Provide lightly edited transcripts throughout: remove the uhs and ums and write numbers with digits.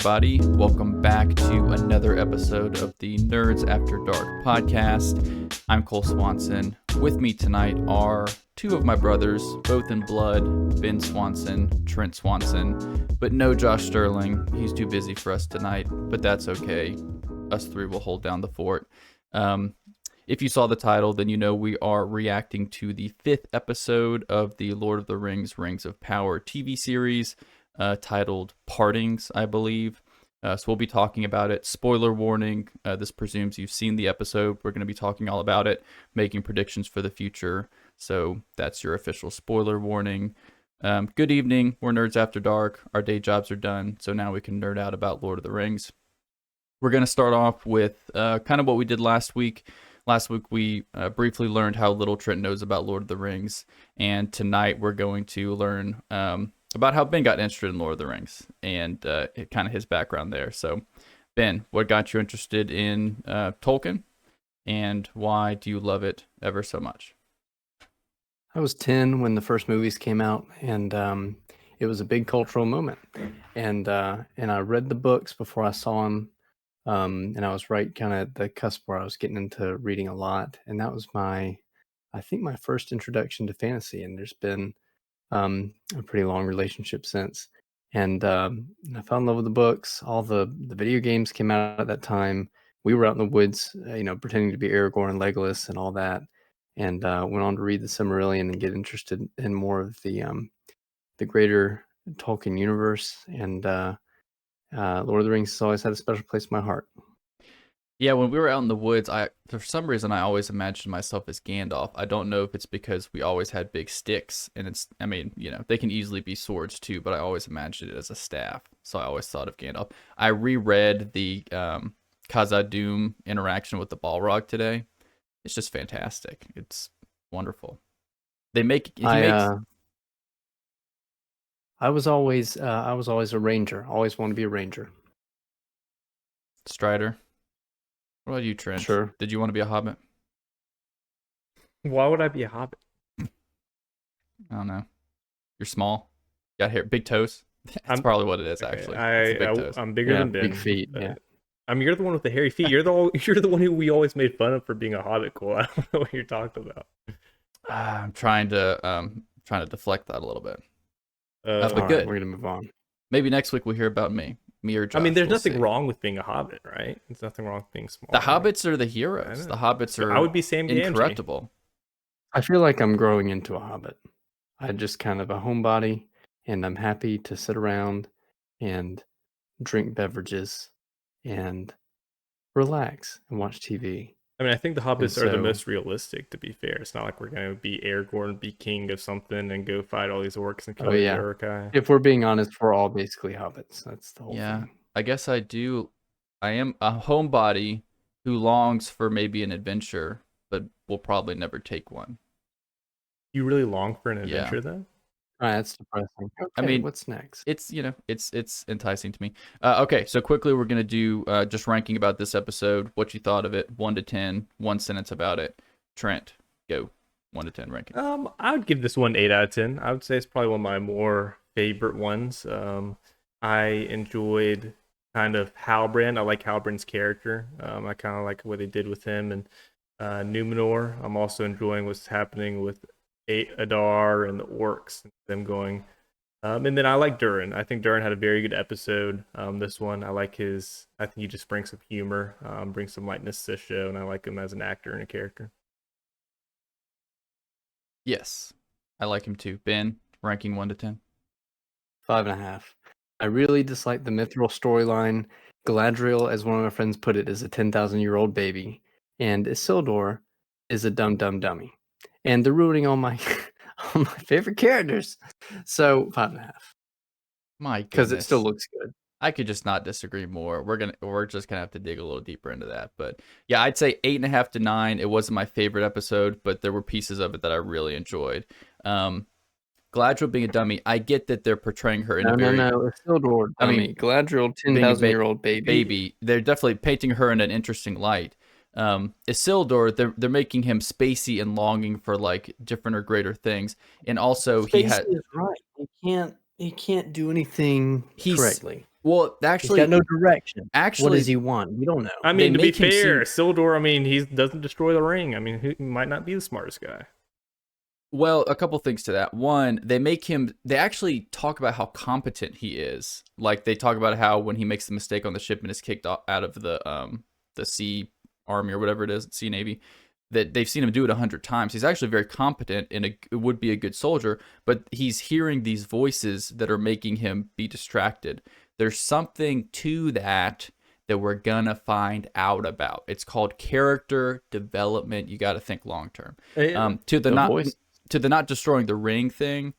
everybody. Welcome back to another episode of the Nerds After Dark podcast. I'm Cole Swanson. With me tonight are two of my brothers, both in blood, Ben Swanson, Trent Swanson, but no Josh Sterling. He's too busy for us tonight, but that's okay. Us three will hold down the fort. If you saw the title, then you know we are reacting to the 5th episode of the Lord of the Rings, Rings of Power TV series, titled Partings, I believe. So we'll be talking about it. Spoiler warning, this presumes you've seen the episode. We're going to be talking all about it, making predictions for the future. So that's your official spoiler warning. Good evening. We're Nerds After Dark. Our day jobs are done, so now we can nerd out about Lord of the Rings. We're going to start off with kind of what we did last week. Last week, we briefly learned how little Trent knows about Lord of the Rings, and tonight we're going to learn about how Ben got interested in Lord of the Rings and kind of his background there. So, Ben, what got you interested in Tolkien, and why do you love it ever so much? I was 10 when the first movies came out, and it was a big cultural moment. And I read the books before I saw them. And I was right kind of at the cusp where I was getting into reading a lot. And that was I think my first introduction to fantasy. And there's been a pretty long relationship since. And I fell in love with the books. All the video games came out at that time. We were out in the woods, pretending to be Aragorn and Legolas and all that. And went on to read the Silmarillion and get interested in more of the greater Tolkien universe. And Lord of the Rings has always had a special place in my heart. Yeah, when we were out in the woods, for some reason I always imagined myself as Gandalf. I don't know if it's because we always had big sticks, and they can easily be swords too, but I always imagined it as a staff, so I always thought of Gandalf. I reread the Khazad-dûm interaction with the Balrog today. It's just fantastic. It's wonderful. I was always a ranger. Always wanted to be a ranger. Strider. What about you, Trent? Sure. Did you want to be a hobbit? Why would I be a hobbit? I don't know. You're small. Got hair, big toes. That's probably what it is, actually. I'm bigger than Ben. Big feet. Yeah. You're the one with the hairy feet. You're the one who we always made fun of for being a hobbit. Cool. I don't know what you're talking about. I'm trying to deflect that a little bit. But right, good. We're gonna move on. Maybe next week we'll hear about me or Josh. There's nothing wrong with being a hobbit, right? There's nothing wrong with being small. The hobbits are the heroes. The hobbits are. I would be Sam Gamgee. Incorruptible. I feel like I'm growing into a hobbit. I'm just kind of a homebody, and I'm happy to sit around and drink beverages and relax and watch TV. I think the hobbits are the most realistic, to be fair. It's not like we're going to be Aragorn, be king of something, and go fight all these orcs and kill the Uruk-hai. If we're being honest, we're all basically hobbits. That's the whole thing. I guess I do. I am a homebody who longs for maybe an adventure, but will probably never take one. You really long for an adventure, though? That's depressing. Okay, what's next? It's it's enticing to me. Okay, so quickly we're gonna do just ranking about this episode. What you thought of it? 1 to 10. 1 sentence about it. Trent, go. 1 to 10 ranking. I would give this one 8 out of 10. I would say it's probably one of my more favorite ones. I enjoyed kind of Halbrand. I like Halbrand's character. I kind of like what they did with him and Numenor. I'm also enjoying what's happening with Adar and the orcs, them going. And then I like Durin. I think Durin had a very good episode. This one, I like his. I think he just brings some humor, brings some lightness to the show, and I like him as an actor and a character. Yes, I like him too. Ben, ranking 1 to 10. 5.5. I really dislike the Mithril storyline. Galadriel, as one of my friends put it, is a 10,000-year-old baby, and Isildur is a dummy. And they're ruining all my favorite characters. So 5.5. My goodness. Because it still looks good. I could just not disagree more. We're just gonna have to dig a little deeper into that. But yeah, I'd say 8.5 to 9. It wasn't my favorite episode, but there were pieces of it that I really enjoyed. Galadriel being a dummy, I get that they're portraying her in Isildur. Galadriel, 10,000-year-old baby. They're definitely painting her in an interesting light. Isildur, they're making him spacey and longing for like different or greater things, and also spacey is right. He can't do anything correctly. Well, He's got no direction. What actually, does he want? We don't know. I They mean, to be make him fair, seem- Sildor, I mean, he doesn't destroy the ring. I mean, he might not be the smartest guy. well, a couple things to that. One, they actually talk about how competent he is. Like they talk about how when he makes the mistake on the ship and is kicked out of the sea army or whatever it is, sea navy, that they've seen him do it 100 times. He's actually very competent and would be a good soldier, but he's hearing these voices that are making him be distracted. There's something to that we're gonna find out about. It's called character development. You got to think long term. To the The not voice. to the not destroying the ring thing,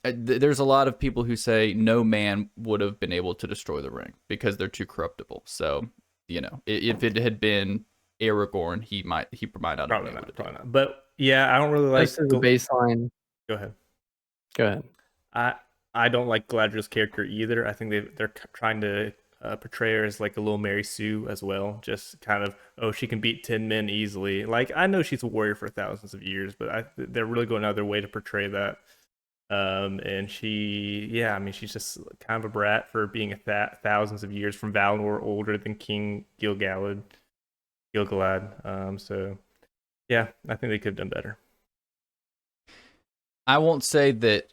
there's a lot of people who say no man would have been able to destroy the ring because they're too corruptible. So, if it had been Aragorn, he might not have Probably been able not. to do Probably it. not. But yeah, I don't really like. Just as a baseline. Go ahead. Go ahead. I don't like Galadriel's character either. I think they're trying to portray her as like a little Mary Sue as well. Just kind of, oh, she can beat 10 men easily. Like, I know she's a warrior for thousands of years, but they're really going out of their way to portray that. And I mean, she's just kind of a brat for being thousands of years from Valinor, older than King Gilgalad. So yeah, I think they could have done better. I won't say that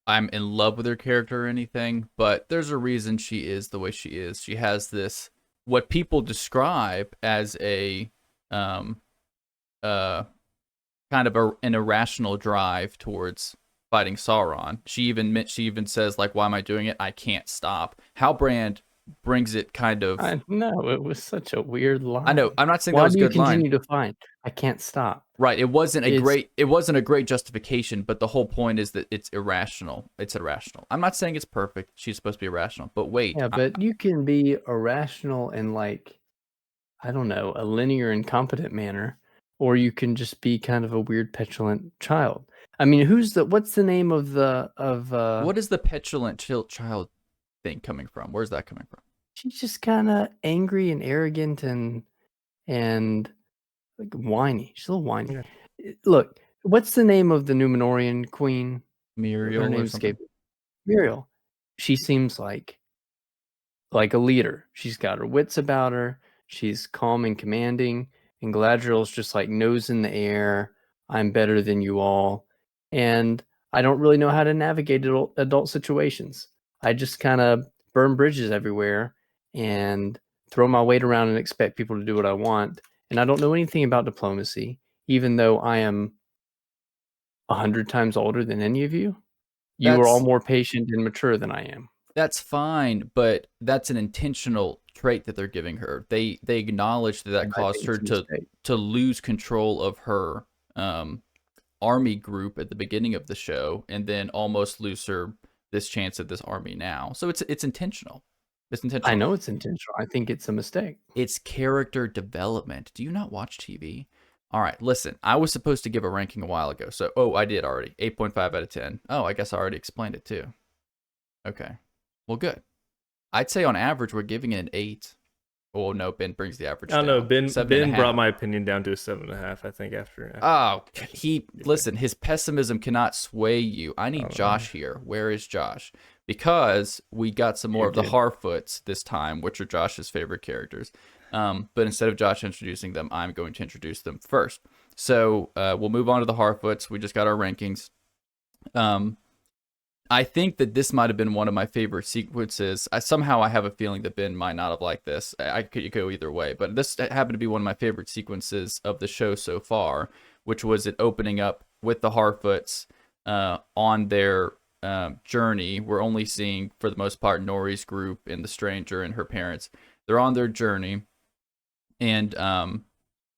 I'm in love with her character or anything, but there's a reason she is the way she is. She has this what people describe as a kind of an irrational drive towards fighting Sauron. She even says like, "Why am I doing it? I can't stop." Halbrand brings it kind of. I know it was such a weird line. I know. I'm not saying Why that was do a you good line. continue to find? I can't stop. Right. It wasn't a great justification, but the whole point is that it's irrational. It's irrational. I'm not saying it's perfect. She's supposed to be irrational, but wait. Yeah, but you can be irrational in like, I don't know, a linear and competent manner, or you can just be kind of a weird petulant child. I mean, what's the name of What is the petulant child thing coming from? Where's that coming from? she's just kind of angry and arrogant and like whiny. She's a little whiny. Yeah. Look, what's the name of the Numenorian queen? Muriel Her or name's something? Muriel. She seems like a leader. She's got her wits about her. She's calm and commanding. And Galadriel's just like nose in the air. I'm better than you all. And I don't really know how to navigate adult situations. I just kind of burn bridges everywhere and throw my weight around and expect people to do what I want. And I don't know anything about diplomacy, even though I am 100 times older than any of you. You are all more patient and mature than I am. That's fine, but that's an intentional trait that they're giving her. They acknowledge that And I caused think her it's a mistake. to lose control of her army group at the beginning of the show, and then almost lose her this chance at this army now. So it's intentional. It's intentional. I know it's intentional. I think it's a mistake. It's character development. Do you not watch TV? All right, listen. I was supposed to give a ranking a while ago, so I did already. 8.5 out of 10. Oh, I guess I already explained it too. Okay. Well, good. I'd say on average we're giving it an 8. Oh no, Ben brings the average. I don't know. Ben 7.5. brought my opinion down to a 7.5. I think after. Oh, listen. His pessimism cannot sway you. I need Josh here. Where is Josh? Because we got some more of the Harfoots this time, which are Josh's favorite characters. But instead of Josh introducing them, I'm going to introduce them first. So we'll move on to the Harfoots. We just got our rankings. I think that this might have been one of my favorite sequences. Somehow I have a feeling that Ben might not have liked this. I could go either way, but this happened to be one of my favorite sequences of the show so far, which was it opening up with the Harfoots on their journey. We're only seeing, for the most part, Nori's group and the stranger and her parents. They're on their journey, and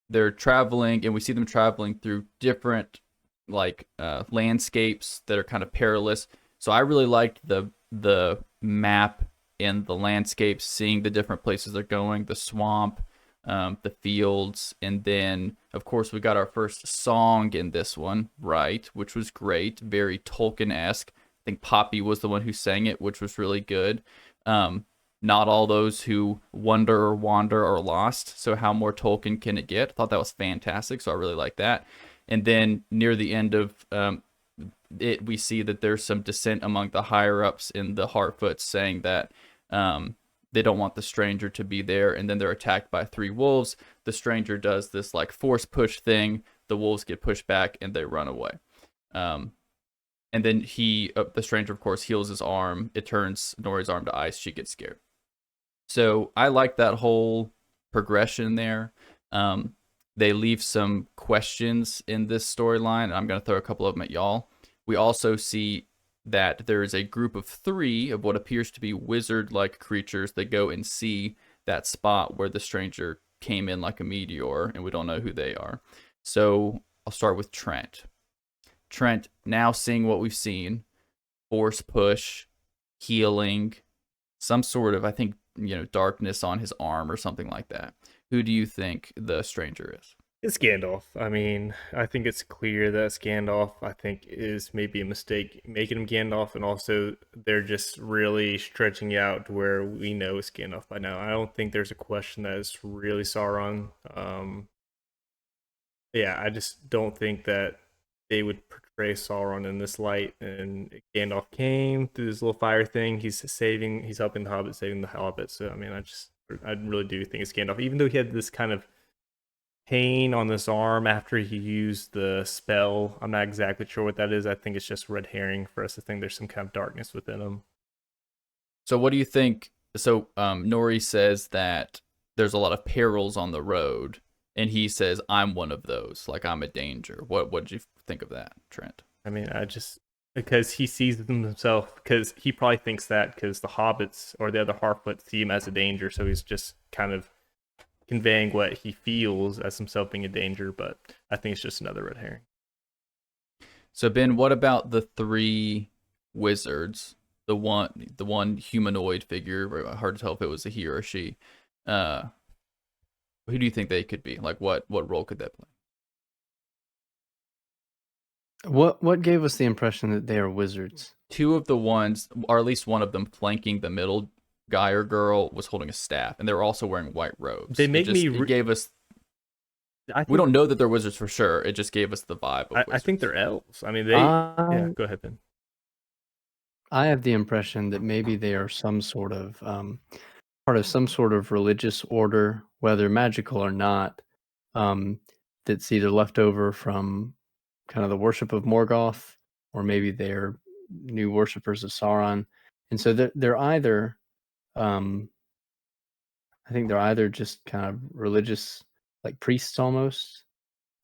they're traveling, and we see them traveling through different landscapes that are kind of perilous. So I really liked the map and the landscapes, seeing the different places they're going, the swamp, the fields, and then of course we got our first song in this one, right, which was great, very Tolkien-esque. I think Poppy was the one who sang it, which was really good. Not all those who wonder or wander are lost. So how more Tolkien can it get? I thought that was fantastic, so I really like that. And then near the end of we see that there's some dissent among the higher ups in the Harfoots, saying that They don't want the stranger to be there, and then they're attacked by 3 wolves. The stranger does this like force push thing. The wolves get pushed back and they run away. And then the stranger, of course, heals his arm. It turns Nori's arm to ice. She gets scared. So I like that whole progression there. They leave some questions in this storyline. I'm going to throw a couple of them at y'all. We also see that there is a group of 3 of what appears to be wizard-like creatures that go and see that spot where the stranger came in like a meteor, and we don't know who they are. So I'll start with Trent. Trent, now seeing what we've seen, force push, healing, some sort of, I think, darkness on his arm or something like that. Who do you think the stranger is? It's Gandalf. I mean, I think it's clear that it's Gandalf. I think is maybe a mistake making him Gandalf, and also they're just really stretching it out to where we know it's Gandalf by now. I don't think there's a question that it's really Sauron. Yeah, I just don't think that they would portray Sauron in this light. And Gandalf came through this little fire thing. He's helping the Hobbit, saving the Hobbit. So I mean, I really do think it's Gandalf, even though he had this kind of pain on this arm after he used the spell. I'm not exactly sure what that is. I think it's just red herring for us to think there's some kind of darkness within him. So what do you think? So Nori says that there's a lot of perils on the road, and he says, I'm one of those. Like, I'm a danger. What did you think of that, Trent? I mean, because he sees them himself, because he probably thinks that because the hobbits or the other Harfoot see him as a danger, so he's just kind of conveying what he feels as himself being a danger, but I think it's just another red herring. So Ben, what about the 3 wizards? The one humanoid figure, hard to tell if it was a he or a she. Who do you think they could be? Like, what role could they play? What gave us the impression that they are wizards? 2 of the ones, or at least one of them, flanking the middle guy or girl was holding a staff, and they were also wearing white robes. They make it gave us. We don't know that they're wizards for sure. It just gave us the vibe of I think they're elves. I mean, yeah, go ahead, Ben. I have the impression that maybe they are some sort of part of some sort of religious order, whether magical or not, that's either left over from kind of the worship of Morgoth, or maybe they're new worshippers of Sauron. And so they're either, I think they're either just kind of religious, like priests almost,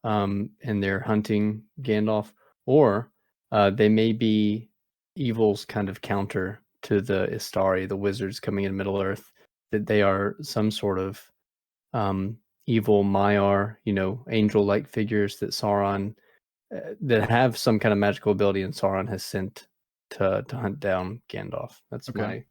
and they're hunting Gandalf, or they may be evil's kind of counter to the Istari, the wizards coming in Middle Earth, that they are some sort of evil Maiar, angel-like figures that Sauron, that have some kind of magical ability, and Sauron has sent to hunt down Gandalf. That's my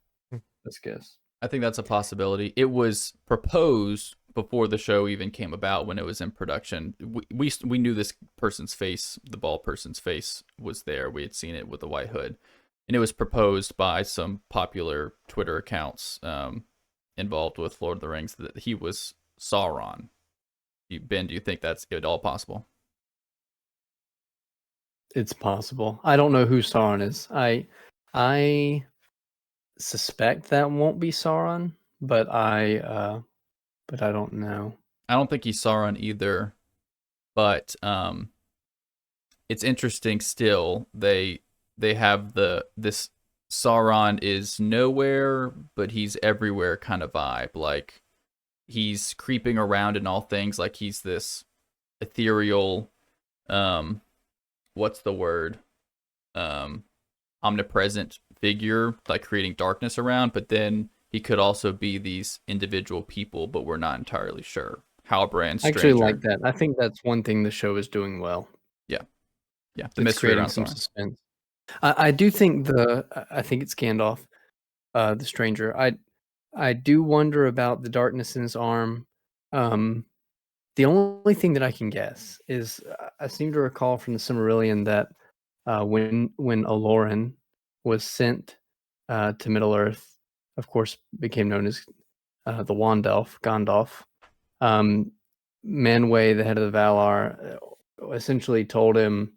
best guess. I think that's a possibility. It was proposed before the show even came about, when it was in production. We knew this person's face, the bald person's face, was there. We had seen it with the white hood, and it was proposed by some popular Twitter accounts involved with Lord of the Rings that he was Sauron. Ben, do you think that's at all possible? It's possible. I don't know who Sauron is. I suspect that won't be Sauron, but I don't know. I don't think he's Sauron either, but it's interesting still. They have this Sauron is nowhere, but he's everywhere kind of vibe. Like, he's creeping around in all things. Like, he's this ethereal, what's the word? Omnipresent figure, like creating darkness around, but then he could also be these individual people, but we're not entirely sure. Halbrand, Stranger. I actually like that. I think that's one thing the show is doing well. Yeah, the mystery around some suspense. I do think I think it's Gandalf, the stranger. I do wonder about the darkness in his arm. The only thing that I can guess is I seem to recall from the Silmarillion that when Aloran was sent to Middle Earth, of course, became known as the Wand Elf, Gandalf. Manwë, the head of the Valar, essentially told him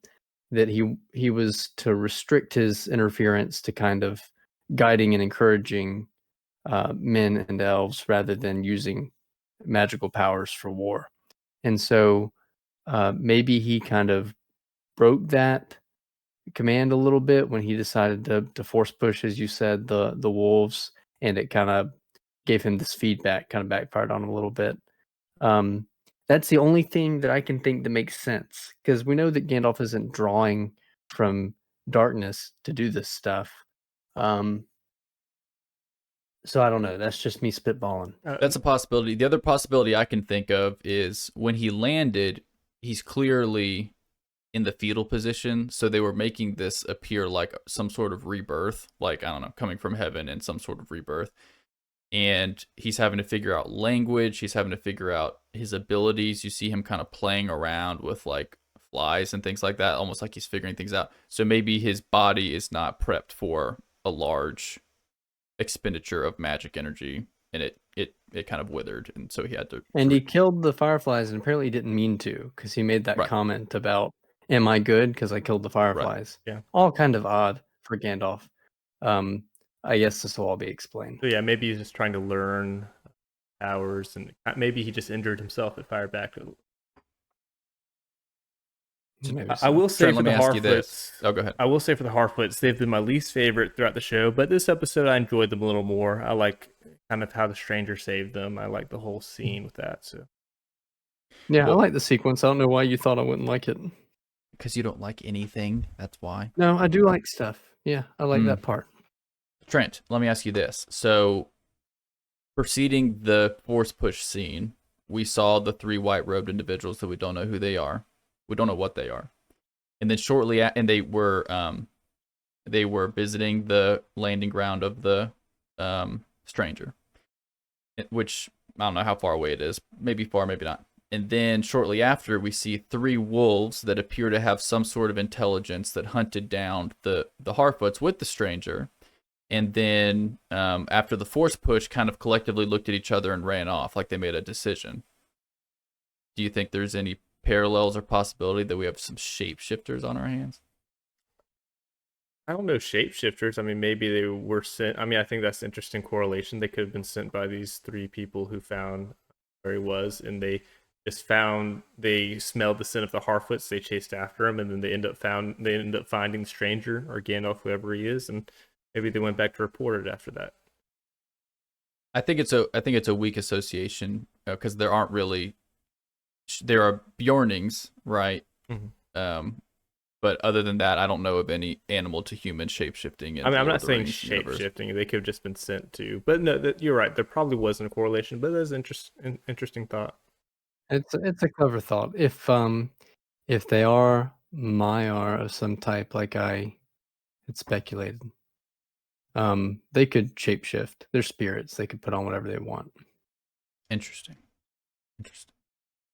that he was to restrict his interference to kind of guiding and encouraging men and elves rather than using magical powers for war. And so maybe he kind of broke that command a little bit when he decided to force push, as you said, the wolves, and it kind of gave him this feedback, kind of backfired on him a little bit. Um, that's the only thing that I can think that makes sense, because we know that Gandalf isn't drawing from darkness to do this stuff. So I don't know. That's just me spitballing. That's a possibility. The other possibility I can think of is when he landed, he's clearly in the fetal position, so they were making this appear like some sort of rebirth, like, I don't know, coming from heaven in some sort of rebirth. And he's having to figure out language, he's having to figure out his abilities. You see him kind of playing around with like flies and things like that, almost like he's figuring things out. So maybe his body is not prepped for a large expenditure of magic energy, and it kind of withered, and so he had to. And he killed the fireflies, and apparently he didn't mean to, because he made that comment about, "Am I good because I killed the fireflies?" Yeah, all kind of odd for Gandalf. I guess this will all be explained. So yeah, maybe he's just trying to learn powers, and maybe he just injured himself at Fireback. I will say for the Harfoots. Oh, go ahead. I will say for the Harfoots, they've been my least favorite throughout the show, but this episode I enjoyed them a little more. I like kind of how the stranger saved them. I like the whole scene with that. So yeah, well, I like the sequence. I don't know why you thought I wouldn't like it. Because you don't like anything. That's why. No, I do like stuff. Yeah, I like that part. Trent, let me ask you this. So, preceding the force push scene, we saw the 3 white-robed individuals that we don't know who they are. We don't know what they are. And then shortly, and they were visiting the landing ground of the stranger, which I don't know how far away it is. Maybe far, maybe not. And then shortly after, we see 3 wolves that appear to have some sort of intelligence that hunted down the Harfoots with the stranger. And then after the force push, kind of collectively looked at each other and ran off, like they made a decision. Do you think there's any parallels or possibility that we have some shapeshifters on our hands? I don't know, shapeshifters. I mean, maybe they were sent. I mean, I think that's an interesting correlation. They could have been sent by these 3 people who found where he was, and they smelled the scent of the Harfoots. They chased after him, and then they end up finding the stranger, or Gandalf, whoever he is, and maybe they went back to report it after that. I think it's a weak association, because there are Bjornings, right? Mm-hmm. But other than that, I don't know of any animal to human shapeshifting. I mean, I'm not saying shapeshifting; they could have just been sent to. But no, you're right. There probably wasn't a correlation, but that's an interesting thought. It's a clever thought. If they are Maiar of some type, like I had speculated, they could shapeshift. They're spirits. They could put on whatever they want. Interesting.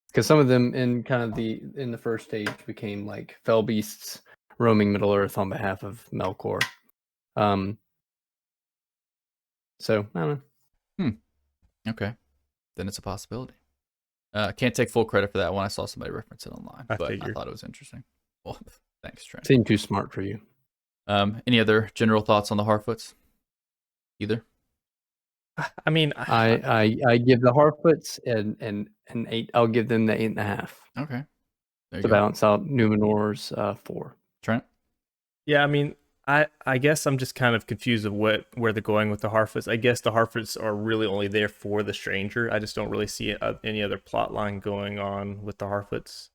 Because some of them in the first stage became like fell beasts roaming Middle Earth on behalf of Melkor. So I don't know. Okay, then it's a possibility. Can't take full credit for that one. I saw somebody reference it online, but I thought it was interesting. Well, thanks, Trent. Seemed too smart for you. Any other general thoughts on the Harfoots? Either? I mean, I give the Harfoots an 8. I'll give them the 8.5. Okay. To balance out Numenor's 4. Trent? Yeah, I mean, I guess I'm just kind of confused of where they're going with the Harfoots. I guess the Harfoots are really only there for the stranger. I just don't really see any other plot line going on with the Harfoots.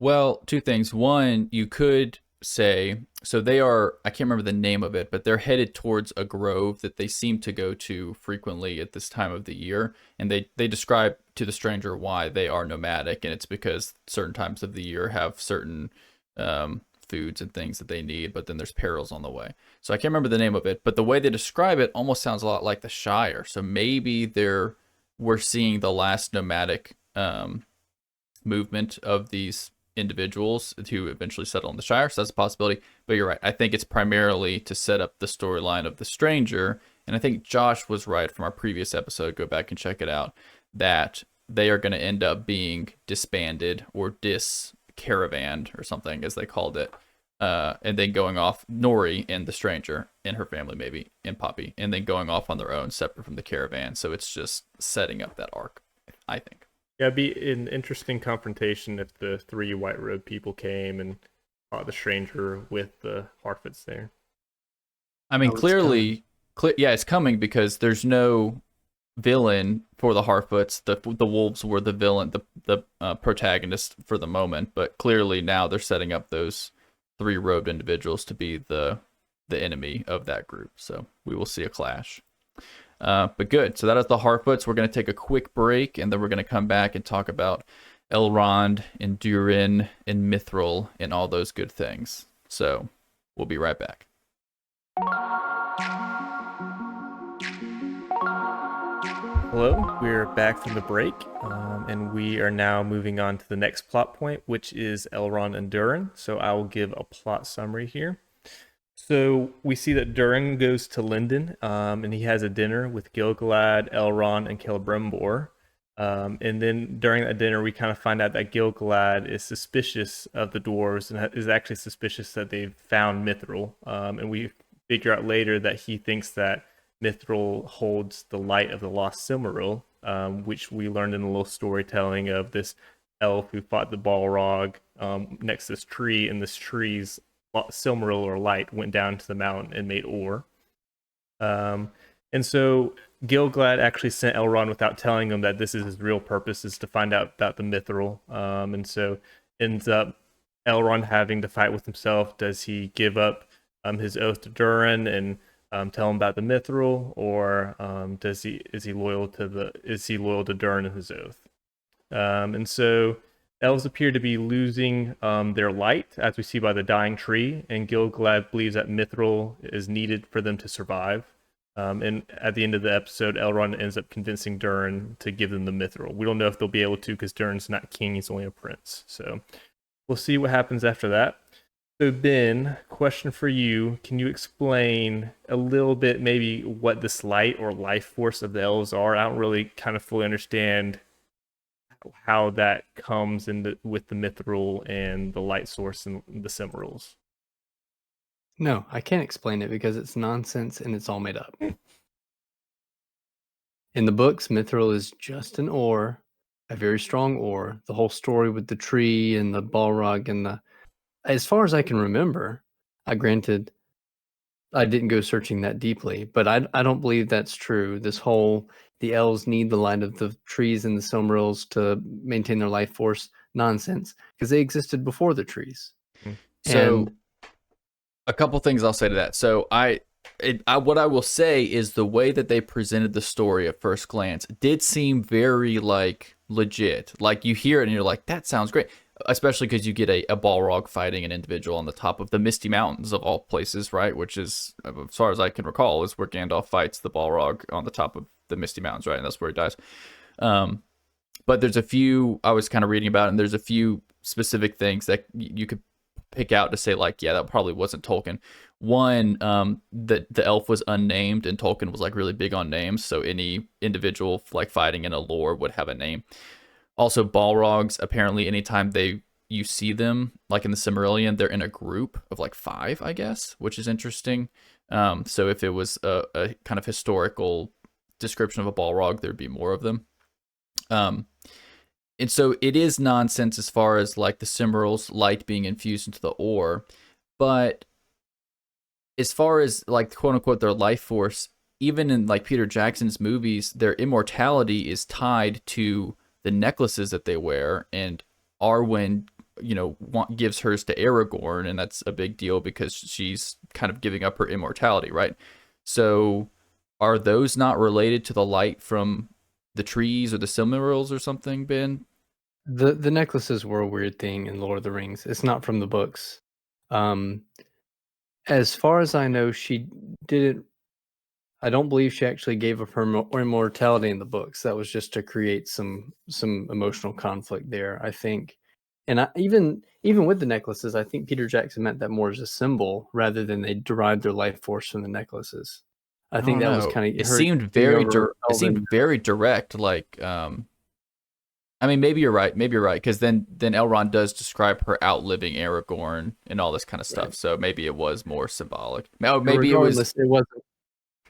Well, 2 things. One, you could say, so they are, I can't remember the name of it, but they're headed towards a grove that they seem to go to frequently at this time of the year. And they describe to the stranger why they are nomadic, and it's because certain times of the year have certain foods and things that they need, but then there's perils on the way. So I can't remember the name of it, but the way they describe it almost sounds a lot like the Shire. So maybe we're seeing the last nomadic movement of these individuals who eventually settle in the Shire. So that's a possibility. But you're right. I think it's primarily to set up the storyline of the stranger. And I think Josh was right from our previous episode. Go back and check it out. That they are going to end up being disbanded or caravaned or something, as they called it, and then going off Nori and the stranger and her family maybe and Poppy, and then going off on their own separate from the caravan. So it's just setting up that arc, I think. Yeah, it'd be an interesting confrontation if the three white robe people came and fought the stranger with the Harfoots there. I mean, Oh, it's clearly, yeah, it's coming because there's no villain for the Harfoots. The wolves were the villain, the protagonist for the moment, but clearly now they're setting up those three robed individuals to be the enemy of that group. So we will see a clash. But good. So that is the Harfoots. We're going to take a quick break, and then we're going to come back and talk about Elrond and Durin and Mithril and all those good things. So we'll be right back. Hello, we're back from the break, and we are now moving on to the next plot point, which is Elrond and Durin. So I will give a plot summary here. So we see that Durin goes to Lindon, and he has a dinner with Gil-galad, Elrond, and Celebrimbor. And then during that dinner, we kind of find out that Gil-galad is suspicious of the dwarves and is actually suspicious that they've found Mithril. And we figure out later that he thinks that Mithril holds the light of the lost Silmaril, which we learned in a little storytelling of this elf who fought the Balrog next to this tree, and this tree's Silmaril or light went down to the mountain and made ore. And so Gil-galad actually sent Elrond without telling him that this is his real purpose, is to find out about the Mithril. And so ends up Elrond having to fight with himself. Does he give up his oath to Durin and tell him about the Mithril, or is he loyal to Durin and his oath? And so elves appear to be losing their light, as we see by the dying tree, and Gil-galad believes that Mithril is needed for them to survive. And at the end of the episode, Elrond ends up convincing Durin to give them the Mithril. We don't know if they'll be able to because Durin's not king, he's only a prince. So we'll see what happens after that. So Ben, question for you. Can you explain a little bit maybe what this light or life force of the elves are? I don't really kind of fully understand how that comes with the Mithril and the light source and the Silmarils. No, I can't explain it because it's nonsense and it's all made up. In the books, Mithril is just an ore, a very strong ore. The whole story with the tree and the Balrog and as far as I can remember, granted, I didn't go searching that deeply, but I don't believe that's true. The elves need the light of the trees and the Silmarils to maintain their life force nonsense, because they existed before the trees. So a couple things I'll say to that. So what I will say is the way that they presented the story at first glance did seem very like legit. Like you hear it and you're like, that sounds great. Especially because you get a Balrog fighting an individual on the top of the Misty Mountains of all places, right? Which is, as far as I can recall, is where Gandalf fights the Balrog on the top of the Misty Mountains, right? And that's where he dies. But there's a few I was kind of reading about, and there's a few specific things that you could pick out to say, like, yeah, that probably wasn't Tolkien. One, the elf was unnamed, and Tolkien was like really big on names, so any individual like fighting in a lore would have a name. Also, Balrogs, apparently anytime you see them, like in the Silmarillion, they're in a group of like 5, I guess, which is interesting. So if it was a kind of historical description of a Balrog, there'd be more of them. And so it is nonsense as far as like the Silmaril's light being infused into the ore. But as far as like quote unquote their life force, even in like Peter Jackson's movies, their immortality is tied to the necklaces that they wear, and Arwen, gives hers to Aragorn, and that's a big deal because she's kind of giving up her immortality, right? So are those not related to the light from the trees or the Silmarils or something, Ben? The necklaces were a weird thing in Lord of the Rings. It's not from the books. As far as I know, she didn't. I don't believe she actually gave up her immortality in the books. That was just to create some emotional conflict there, I think. And even with the necklaces, I think Peter Jackson meant that more as a symbol rather than they derived their life force from the necklaces. I think that was kind of it seemed very direct. Like, I I mean, maybe you're right. Maybe you're right, because then Elrond does describe her outliving Aragorn and all this kind of stuff. Right. So maybe it was more symbolic. Oh, But maybe it was. regardless, it wasn't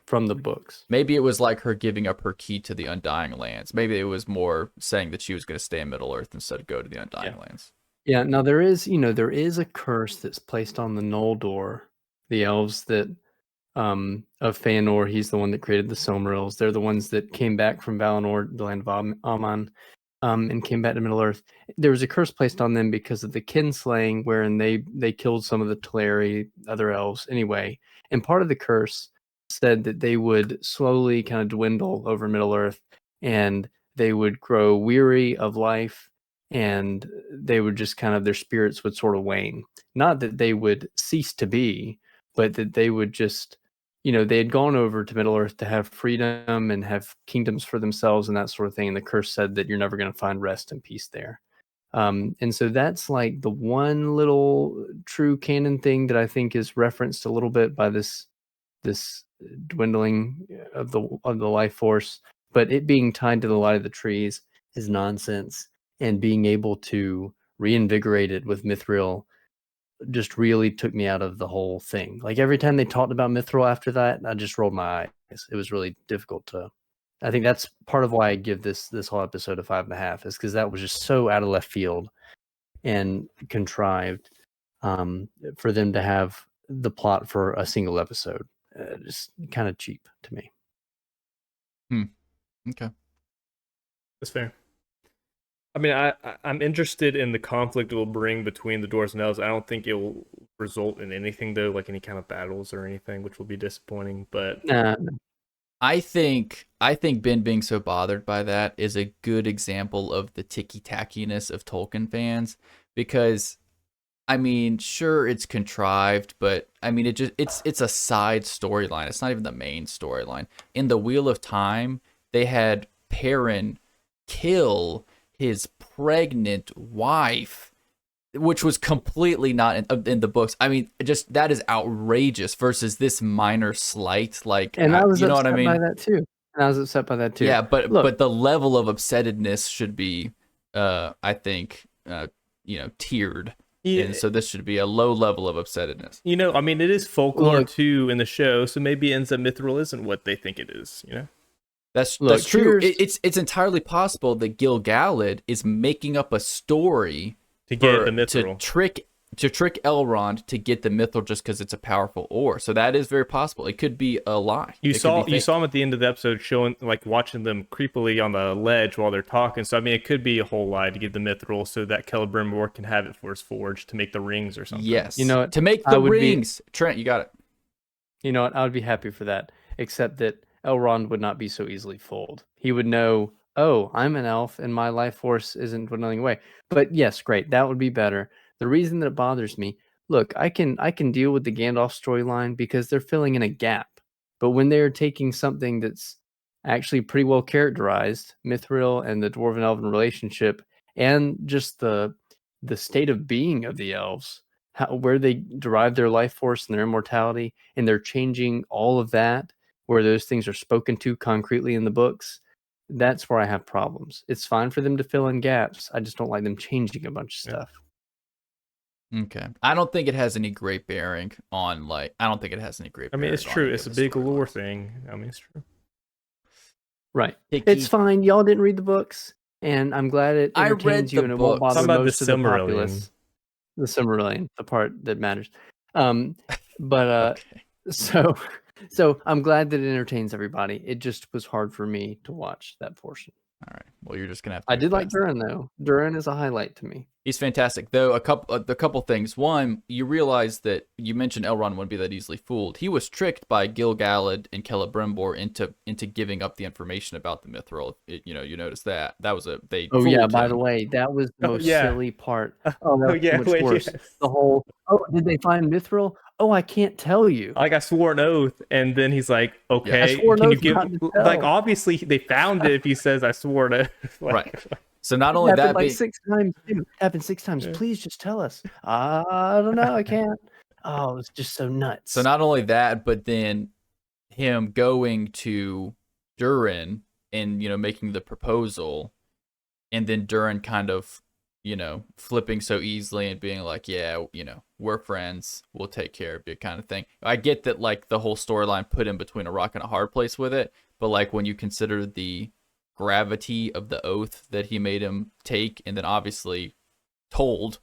from the books. Maybe it was like her giving up her key to the Undying Lands. Maybe it was more saying that she was going to stay in Middle Earth instead of go to the Undying Lands. Yeah. Now there is a curse that's placed on the Noldor, the elves that of Feanor. He's the one that created the Silmarils. They're the ones that came back from Valinor, the land of Aman, and came back to Middle Earth. There was a curse placed on them because of the kinslaying, wherein they killed some of the Teleri, other elves, anyway. And part of the curse said that they would slowly kind of dwindle over Middle Earth, and they would grow weary of life, and they would just kind of their spirits would sort of wane. Not that they would cease to be, but that they would just they had gone over to Middle Earth to have freedom and have kingdoms for themselves and that sort of thing. And the curse said that you're never going to find rest and peace there. And so that's like the one little true canon thing that I think is referenced a little bit by this dwindling of the life force. But it being tied to the light of the trees is nonsense. And being able to reinvigorate it with Mithril just really took me out of the whole thing. Like every time they talked about Mithril after that, I just rolled my eyes. It was really difficult to. I think that's part of why I give this whole episode a 5.5, is because that was just so out of left field and contrived for them to have the plot for a single episode. Just kind of cheap to me. Okay, That's fair. I mean, I'm interested in the conflict it will bring between the dwarves and elves. I don't think it will result in anything, though, like any kind of battles or anything, which will be disappointing. But I think Ben being so bothered by that is a good example of the ticky-tackiness of Tolkien fans, because I mean, sure, it's contrived, but I mean, it's a side storyline. It's not even the main storyline. In the Wheel of Time, they had Perrin kill his pregnant wife, which was completely not in the books. I mean, just that is outrageous versus this minor slight. Like, and I was you know upset what I mean? by that too. And I was upset by that too. Yeah, but Look, but the level of upsettedness should be, I think, tiered. yeah, And so this should be a low level of upsettedness. I mean, it is folklore Look. too in the show, so maybe ends up Mithril isn't what they think it is. That's Look, true. here's- It's entirely possible that Gil-galad is making up a story To get the Mithril. to trick Elrond to get the Mithril just because it's a powerful ore. So that is very possible. It could be a lie. You It could saw be fake. him at the end of the episode showing, like, watching them creepily on the ledge while they're talking. So I mean, it could be a whole lie to get the Mithril so that Celebrimbor can have it for his forge to make the rings or something. Yes. You know what? To make I the would be- rings. Trent, you got it. You know what? I would be happy for that, except that Elrond would not be so easily fooled. He would know, oh, I'm an elf and my life force isn't dwindling away. But yes, great. That would be better. The reason that it bothers me, look, I can deal with the Gandalf storyline because they're filling in a gap. But when they're taking something that's actually pretty well characterized, Mithril and the dwarven elven relationship, and just the state of being of the elves, where they derive their life force and their immortality, and they're changing all of that, where those things are spoken to concretely in the books, that's where I have problems. It's fine for them to fill in gaps. I just don't like them changing a bunch of stuff. Okay. I don't think it has any great bearing on, like, I don't think it has any great I mean, it's bearing on true. any It's a of the big lore storylines. thing. I mean, it's true. Right. Ticky- It's fine. Y'all didn't read the books, and I'm glad it I entertains read you the and it won't books. bother Talking about the most of the Silmarillion. populace. The Silmarillion, the part that matters. But Okay. so I'm glad that it entertains everybody. It just was hard for me to watch that portion. All right. Well, you're just gonna have to. I move did like past that. Durin though. Durin is a highlight to me. He's fantastic, though. A couple things. One, you realize that you mentioned Elrond wouldn't be that easily fooled. He was tricked by Gil-galad and Celebrimbor into giving up the information about the Mithril. You noticed that was they. Oh yeah, fooled by him. the way, that was the Oh, most yeah. silly part. Oh, that was yeah, so much wait, worse. yes. The whole, oh, did they find Mithril? Oh, I can't tell you. Like, I swore an oath, and then he's like, "Okay, swore an can you oath give?" not to Like, tell. obviously, they found it if he says, "I swore an oath." Like, Right. So not only happened that, like being, 6 times. Too. Happened 6 times. Yeah. Please just tell us. I don't know. I can't. Oh, it was just so nuts. so not only that, but then him going to Durin and making the proposal. and then Durin kind of, flipping so easily and being like, yeah, we're friends, we'll take care of you, kind of thing. I get that, like, the whole storyline put him between a rock and a hard place with it, but like when you consider the gravity of the oath that he made him take, and then obviously told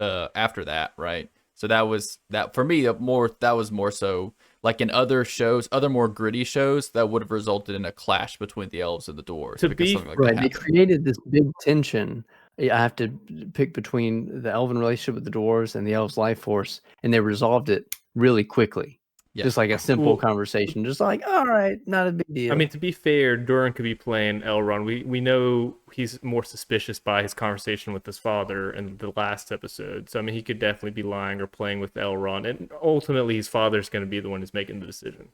after that, right? So that for me, that was more so like in other shows, other more gritty shows, that would have resulted in a clash between the elves and the dwarves To because be something like that Right, they happened. created this big tension. I have to pick between the elven relationship with the dwarves and the elves' life force, and they resolved it really quickly. Yeah. Just like a simple Well, conversation, just like, all right, not a big I deal. mean, to be fair, Durin could be playing Elrond. We know he's more suspicious by his conversation with his father in the last episode. So I mean, he could definitely be lying or playing with Elrond, and ultimately, his father's going to be the one who's making the decision.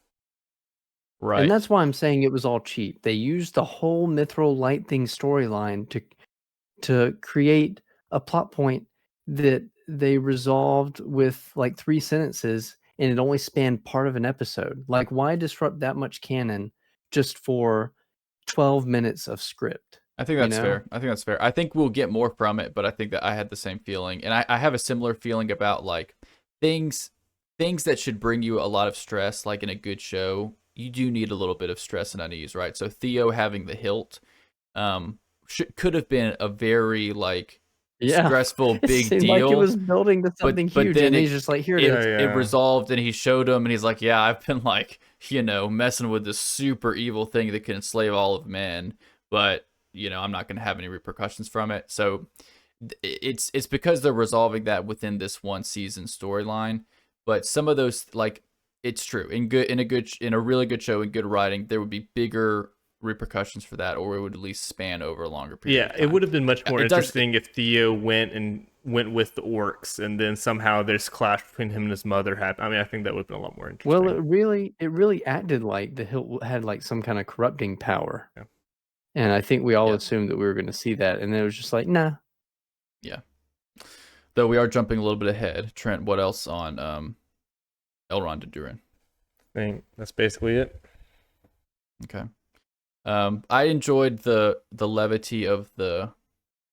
Right. And that's why I'm saying it was all cheap. They used the whole Mithril Light Thing storyline to create a plot point that they resolved with like 3 sentences, and it only spanned part of an episode. Like, why disrupt that much canon just for 12 minutes of script? I think that's fair. I think we'll get more from it, but I think that I had the same feeling, and I have a similar feeling about like things that should bring you a lot of stress, like in a good show. You do need a little bit of stress and unease, right? So Theo having the hilt, could have been a very like Yeah, stressful it big seemed like it deal, was building to something but huge, then and he's just like, "Here it is." it resolved, and he showed him, and he's like, yeah, I've been like, messing with this super evil thing that can enslave all of men, but I'm not going to have any repercussions from it. So it's because they're resolving that within this one season storyline. But some of those, like, it's true in a really good show and good writing, there would be bigger repercussions for that, or it would at least span over a longer period of time. It would have been much more It does- interesting if Theo went with the orcs, and then somehow there's clash between him and his mother. I mean, I think that would have been a lot more interesting. Well, it really acted like the hilt had like some kind of corrupting power. Yeah. And I think we all Yeah. assumed that we were going to see that, and then it was just like, nah. Yeah. Though we are jumping a little bit ahead. Trent, what else on Elrond and Durin? I think that's basically it. Okay. I enjoyed the levity of the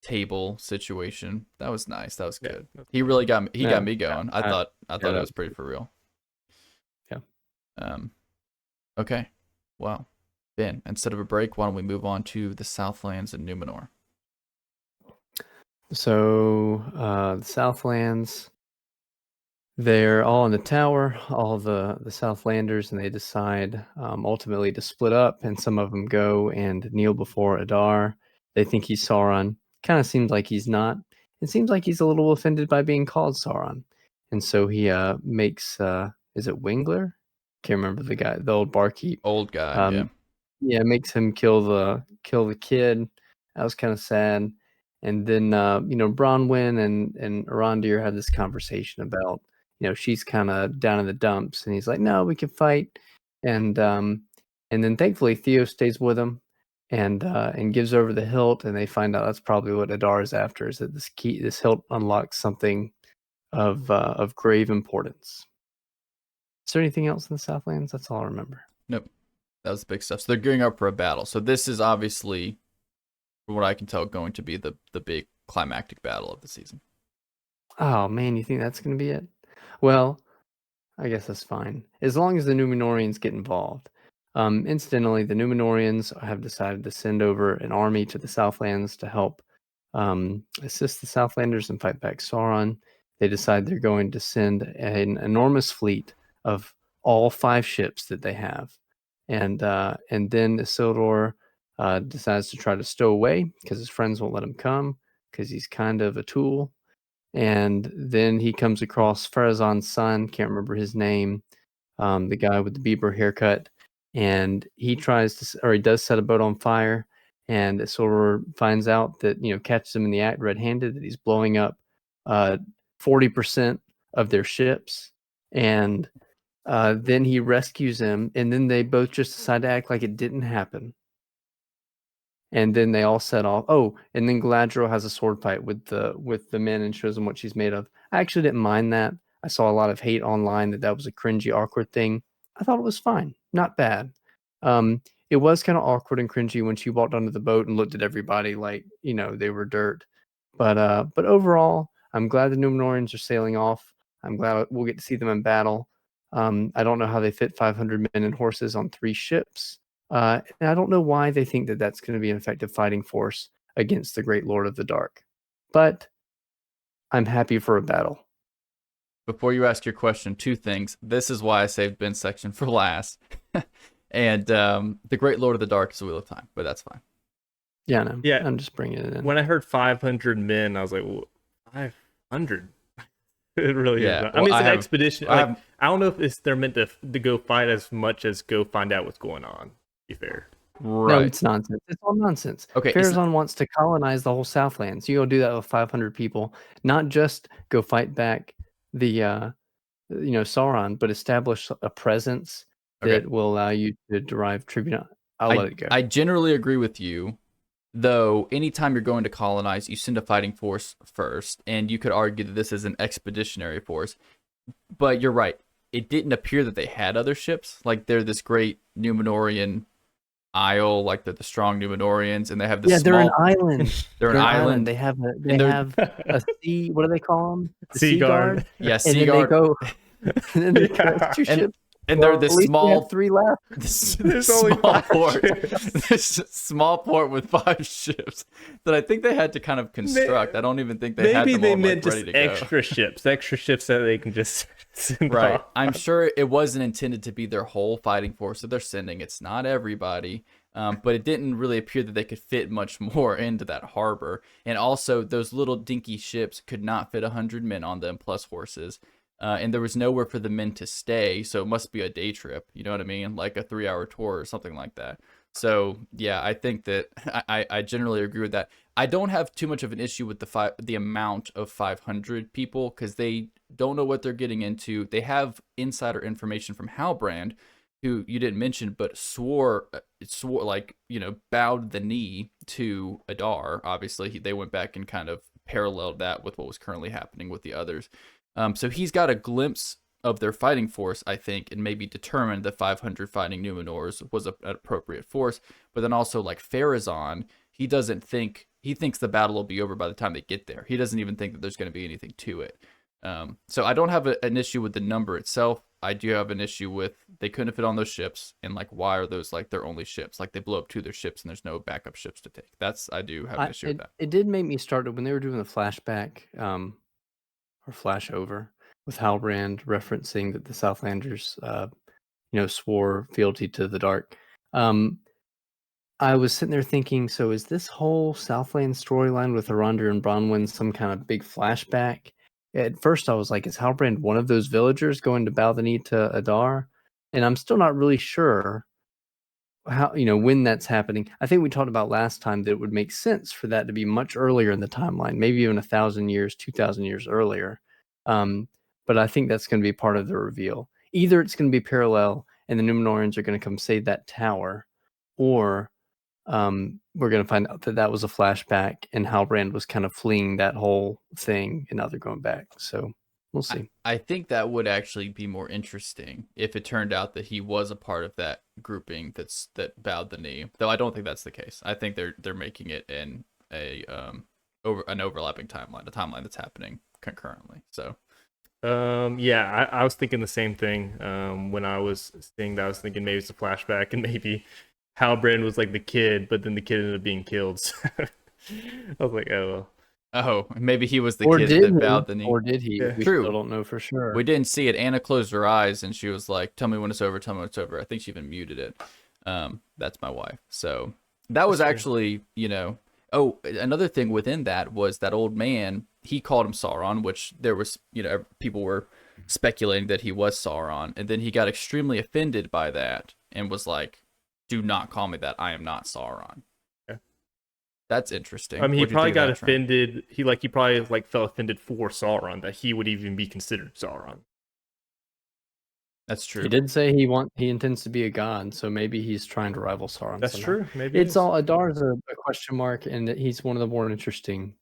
table situation. That was nice. That was good. Yeah. He really got me. He got me going. I thought it that was pretty for real. Yeah. Okay. Well, Ben, instead of a break, why don't we move on to the Southlands and Numenor? So the Southlands, they're all in the tower, all the Southlanders, and they decide ultimately to split up, and some of them go and kneel before Adar. They think he's Sauron. Kind of seems like he's not. It seems like he's a little offended by being called Sauron. And so he makes, is it Wingler? Can't remember the guy, the old barkeep. Old guy, yeah. Yeah, makes him kill the kid. That was kind of sad. And then Bronwyn and Arondir had this conversation about, she's kind of down in the dumps, and he's like, no, we can fight. And then thankfully Theo stays with him and gives over the hilt, and they find out that's probably what Adar is after, is that this hilt unlocks something of grave importance. Is there anything else in the Southlands? That's all I remember. Nope. That was the big stuff. So they're gearing up for a battle. So this is obviously, from what I can tell, going to be the big climactic battle of the season. Oh man, you think that's going to be it? Well, I guess that's fine, as long as the Numenorians get involved. Incidentally, the Numenorians have decided to send over an army to the Southlands to help assist the Southlanders and fight back Sauron. They decide they're going to send an enormous fleet of all 5 ships that they have, and then Isildur decides to try to stow away because his friends won't let him come because he's kind of a tool. And then he comes across Farazan's son, can't remember his name, the guy with the Bieber haircut, and he does set a boat on fire, and Isildur finds out that, catches him in the act red-handed, that he's blowing up 40% of their ships, and then he rescues him, and then they both just decide to act like it didn't happen. And then they all set off. Oh, and then Galadriel has a sword fight with the men and shows them what she's made of. I actually didn't mind that. I saw a lot of hate online that was a cringy, awkward thing. I thought it was fine, not bad. it was kind of awkward and cringy when she walked onto the boat and looked at everybody like, you know, they were dirt. But overall, I'm glad the Numenorians are sailing off. I'm glad we'll get to see them in battle. I don't know how they fit 500 men and horses on 3 ships. And I don't know why they think that that's going to be an effective fighting force against the Great Lord of the Dark. But I'm happy for a battle. Before you ask your question, 2 things. This is why I saved Ben's section for last. And the Great Lord of the Dark is the Wheel of Time, but that's fine. Yeah, no, Yeah. I'm just bringing it in. When I heard 500 men, I was like, well, 500? It really Yeah, is. I mean, it's I an have- expedition. I Like, have- I don't know if they're meant to go fight as much as go find out what's going on. To be fair. No, Right. it's nonsense. It's all nonsense. Okay, it's Farazan wants to colonize the whole Southlands. You go do that with 500 people, not just go fight back the Sauron, but establish a presence Okay. that will allow you to derive tribute. I'll let it go. I generally agree with you, though. Anytime you're going to colonize, you send a fighting force first, and you could argue that this is an expeditionary force. But you're right. It didn't appear that they had other ships. Like, they're this great Numenorian isle, like they're the strong Numenorians, and they have this they're small... an island. They're an island. They have And they're- have a sea. What do they call them? The Sea guard. Yeah, And Sea then Guard. they go. And then they Yeah. go 2 And- ships. And Well, they're this at least we small... have 3 left. This There's only small 5 port, ships. this small port with 5 ships that I think they had to kind of construct. I don't even think they had Maybe them they all, meant like, ready just to go. extra ships that they can just send Right. off. I'm sure it wasn't intended to be their whole fighting force that they're sending. It's not everybody. But it didn't really appear that they could fit much more into that harbor. And also, those little dinky ships could not fit 100 men on them, plus horses. And there was nowhere for the men to stay, so it must be a day trip. You know what I mean? Like a 3-hour tour or something like that. So, yeah, I think that I generally agree with that. I don't have too much of an issue with the amount of 500 people, because they don't know what they're getting into. They have insider information from Halbrand, who you didn't mention, but swore like, you know, bowed the knee to Adar. Obviously, they went back and kind of paralleled that with what was currently happening with the others. So he's got a glimpse of their fighting force, I think, and maybe determined that 500 fighting Numenors was an appropriate force. But then also, like Farazan, he thinks the battle will be over by the time they get there. He doesn't even think that there's going to be anything to it. So I don't have an issue with the number itself. I do have an issue with they couldn't fit on those ships, and like, why are those like their only ships? Like, they blow up 2 of their ships and there's no backup ships to take. I do have an issue with that. It did make me start when they were doing the flashback or flash over with Halbrand referencing that the Southlanders swore fealty to the dark. I was sitting there thinking, so is this whole Southland storyline with Arondir and Bronwyn some kind of big flashback? At first I was like, is Halbrand one of those villagers going to bow the knee to Adar? And I'm still not really sure how, when that's happening. I think we talked about last time that it would make sense for that to be much earlier in the timeline, maybe even 1,000 years, 2,000 years earlier. But I think that's going to be part of the reveal. Either it's going to be parallel and the Numenorians are going to come save that tower, or we're going to find out that was a flashback and Halbrand was kind of fleeing that whole thing and now they're going back. So we'll see. I think that would actually be more interesting if it turned out that he was a part of that grouping that bowed the knee. Though I don't think that's the case. I think they're making it in an overlapping timeline, a timeline that's happening concurrently. So yeah, I was thinking the same thing. When I was seeing that, I was thinking maybe it's a flashback and maybe Halbrand was like the kid, but then the kid ended up being killed. So I was like, oh well. Oh, maybe he was the Or kid did that he? bowed the knee. Or did he? Yeah. We True. still don't know for sure. We didn't see it. Anna closed her eyes and she was like, "Tell me when it's over. Tell me when it's over." I think she even muted it. That's my wife. So that was actually, Oh, another thing within that was that old man. He called him Sauron, which there was, people were speculating that he was Sauron, and then he got extremely offended by that and was like, "Do not call me that. I am not Sauron." Yeah. That's interesting. I mean, he What'd you probably think of got that, Trent? offended. He probably felt offended for Sauron that he would even be considered Sauron. That's true. He did say he intends to be a god, so maybe he's trying to rival Sauron. That's somehow. true. Maybe It's all Adar's a question mark, and he's one of the more interesting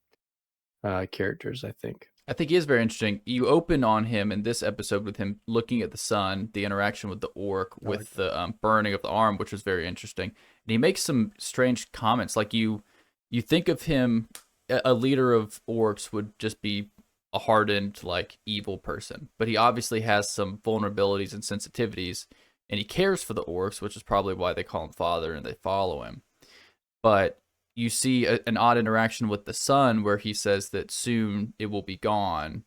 characters, I think. I think he is very interesting. You open on him in this episode with him looking at the sun, the interaction with the orc, I like with the burning of the arm, which was very interesting. And he makes some strange comments. Like you think of him, a leader of orcs would just be a hardened, like evil person, but he obviously has some vulnerabilities and sensitivities, and he cares for the orcs, which is probably why they call him father and they follow him. But you see an odd interaction with the sun where he says that soon it will be gone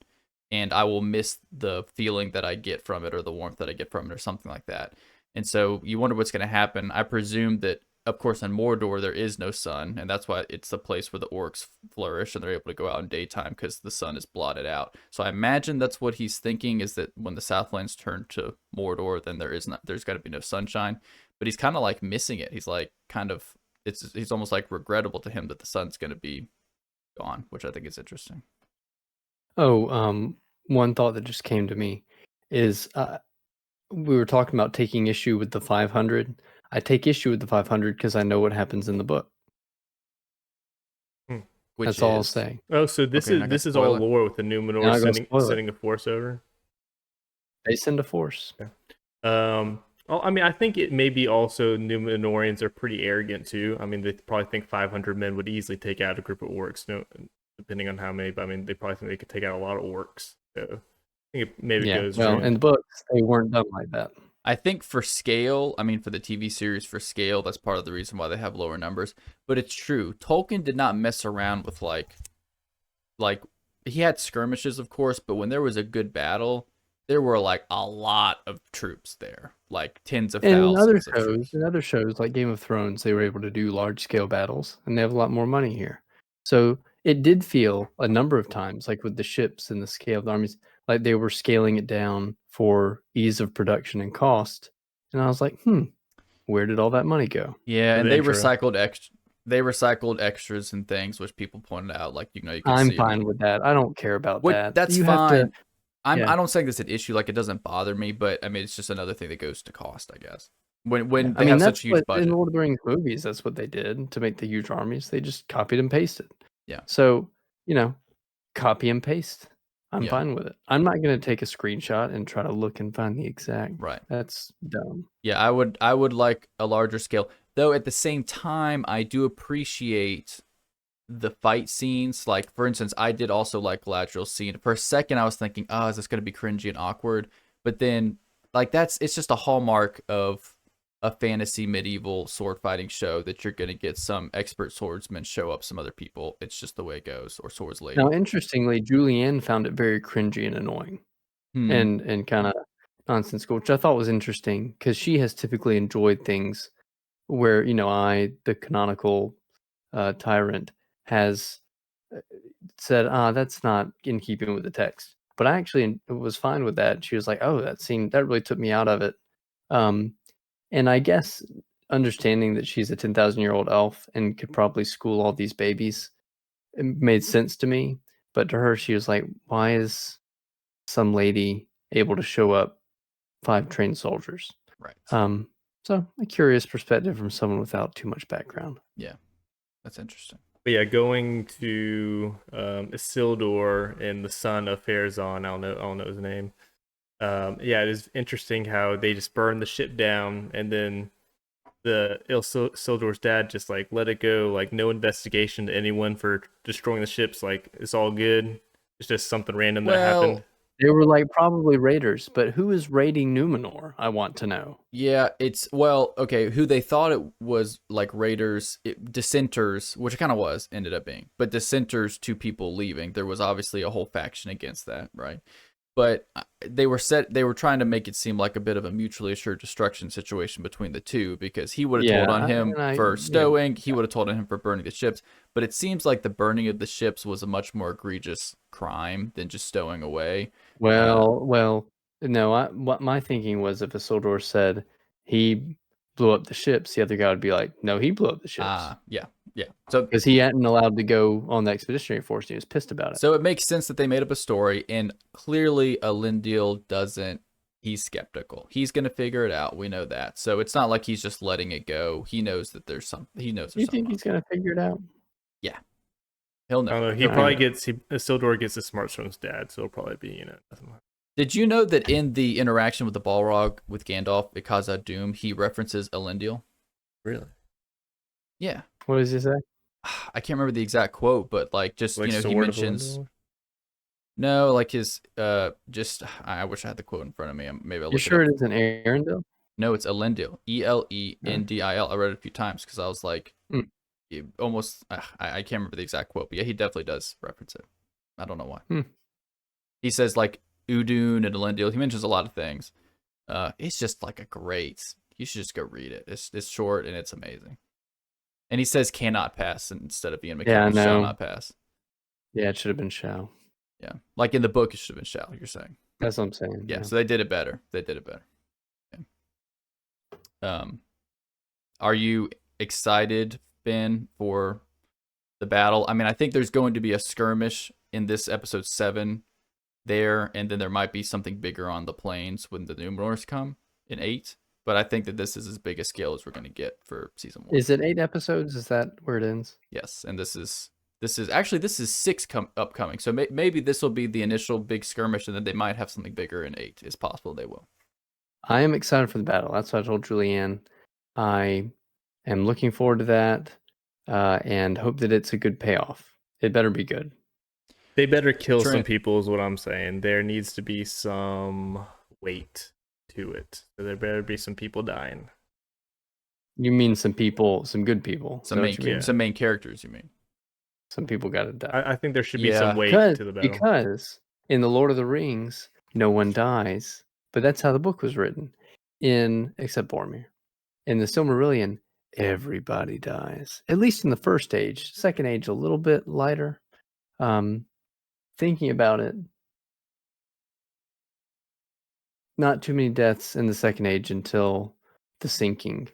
and I will miss the feeling that I get from it or the warmth that I get from it or something like that. And so you wonder what's going to happen. I presume that, of course, in Mordor, there is no sun, and that's why it's the place where the orcs flourish and they're able to go out in daytime because the sun is blotted out. So I imagine that's what he's thinking, is that when the Southlands turn to Mordor, then there's got to be no sunshine. But he's kind of like missing it. He's like kind of he's almost like regrettable to him that the sun's going to be gone, which I think is interesting. Oh, one thought that just came to me is we were talking about taking issue with the 500. I take issue with the 500 because I know what happens in the book. Which That's all I'll is say. Oh, so this Okay, you're not is gonna all spoil it? lore with the Now Numenor I gotta spoil it. sending a force over. They send a force. I mean, I think it maybe also Numenorians are pretty arrogant too. I mean, they probably think 500 men would easily take out a group of orcs. No, depending on how many, but I mean, they probably think they could take out a lot of orcs. So I think it maybe Yeah. goes. Well, around. in the books, they weren't done like that. I think for scale, I mean, for the TV series, for scale, that's part of the reason why they have lower numbers. But it's true. Tolkien did not mess around with like he had skirmishes, of course, but when there was a good battle, there were like a lot of troops there, like tens of And thousands of troops. in other shows like Game of Thrones, they were able to do large scale battles, and they have a lot more money here. So it did feel a number of times, like with the ships and the scale of the armies, like they were scaling it down for ease of production and cost. And I was like, where did all that money go? Yeah, For and the intro. they recycled extras and things, which people pointed out, like you could I'm see them. fine with that. I don't care about What that. that's You have to, fine. I yeah. don't think it's an issue. Like it doesn't bother me, but I mean it's just another thing that goes to cost, I guess. When Yeah. they I mean, have such that's a huge what in budget. Lord of the Rings movies, that's what they did to make the huge armies. They just copied and pasted. Yeah. So, you know, copy and paste. I'm Yeah. fine with it. I'm not going to take a screenshot and try to look and find the exact. Right. That's dumb. Yeah, I would like a larger scale. Though at the same time, I do appreciate the fight scenes. Like for instance, I did also like Galadriel's scene. For a second I was thinking, oh, is this gonna be cringy and awkward? But then like it's just a hallmark of a fantasy medieval sword fighting show that you're gonna get some expert swordsmen show up some other people. It's just the way it goes, or swords lady. Now, interestingly, Julianne found it very cringy and annoying and kind of nonsensical, which I thought was interesting because she has typically enjoyed things where, the canonical tyrant has said, that's not in keeping with the text. But I actually was fine with that. She was like, oh, that scene, that really took me out of it. And I guess understanding that she's a 10,000-year-old elf and could probably school all these babies, it made sense to me. But to her, she was like, why is some lady able to show up 5 trained soldiers? Right. So a curious perspective from someone without too much background. Yeah, that's interesting. But yeah, going to Isildur and the son of Farazan, I don't know his name. Yeah, it is interesting how they just burned the ship down, and then Isildur's dad just like let it go, like no investigation to anyone for destroying the ships. Like it's all good. It's just something random that happened. They were like probably raiders, but who is raiding Numenor? I want to know. Yeah, okay, who they thought it was like raiders, dissenters, which it kind of was, ended up being. But dissenters, 2 people leaving. There was obviously a whole faction against that, right? But they were trying to make it seem like a bit of a mutually assured destruction situation between the two, because he would have told on him for stowing, he would have told on him for burning the ships. But it seems like the burning of the ships was a much more egregious crime than just stowing away. Well, no. What my thinking was, if Isildur said he blew up the ships, the other guy would be like, "No, he blew up the ships." Yeah. So because he hadn't allowed to go on the expeditionary force, he was pissed about it. So it makes sense that they made up a story, and clearly Elendil doesn't. He's skeptical. He's gonna figure it out. We know that. So it's not like he's just letting it go. He knows that there's some. He knows. You think he's gonna figure it out? Yeah. He'll I don't never. know. He he'll probably never. gets Isildur gets the smarts from his dad, so it'll probably be nothing like. Did you know that in the interaction with the Balrog with Gandalf at Khazad Dûm, he references Elendil? Really? Yeah. What does he say? I can't remember the exact quote, but like just Like he Sword of mentions Elendil? no, like his just I wish I had the quote in front of me. Maybe I'll You look it sure up. it isn't Arendelle? No, it's Elendil. Elendil. I read it a few times because I was like, Mm. almost. I can't remember the exact quote, but yeah, he definitely does reference it. I don't know why. Hmm. He says like Udun and Elendil. He mentions a lot of things. It's just like a great. You should just go read it. It's short and it's amazing. And he says cannot pass instead of Ian Yeah, I McKellen shall know. not pass. Yeah, it should have been Shao. Yeah, like in the book, it should have been shall. You're saying. That's what I'm saying. Yeah, so they did it better. They did it better. Yeah. Are you excited, Ben, for the battle? I mean, I think there's going to be a skirmish in this episode 7 there, and then there might be something bigger on the plains when the Numenors come in 8. But I think that this is as big a scale as we're going to get for season 1. Is it 8 episodes? Is that where it ends? Yes, and this is 6 upcoming. So maybe this will be the initial big skirmish, and then they might have something bigger in 8. It's possible they will. I am excited for the battle. That's what I told Julianne. I am looking forward to that and hope that it's a good payoff. It better be good. They better kill some Trent. people, is what I'm saying. There needs to be some weight to it. So there better be some people dying. You mean some people, some good people? Some main characters, you mean? Some people got to die. I think there should be some weight to the battle. Because in the Lord of the Rings, no one dies, but that's how the book was written. Except Boromir. In the Silmarillion, everybody dies. At least in the first age. Second age, a little bit lighter. Thinking about it, not too many deaths in the second age until the sinking.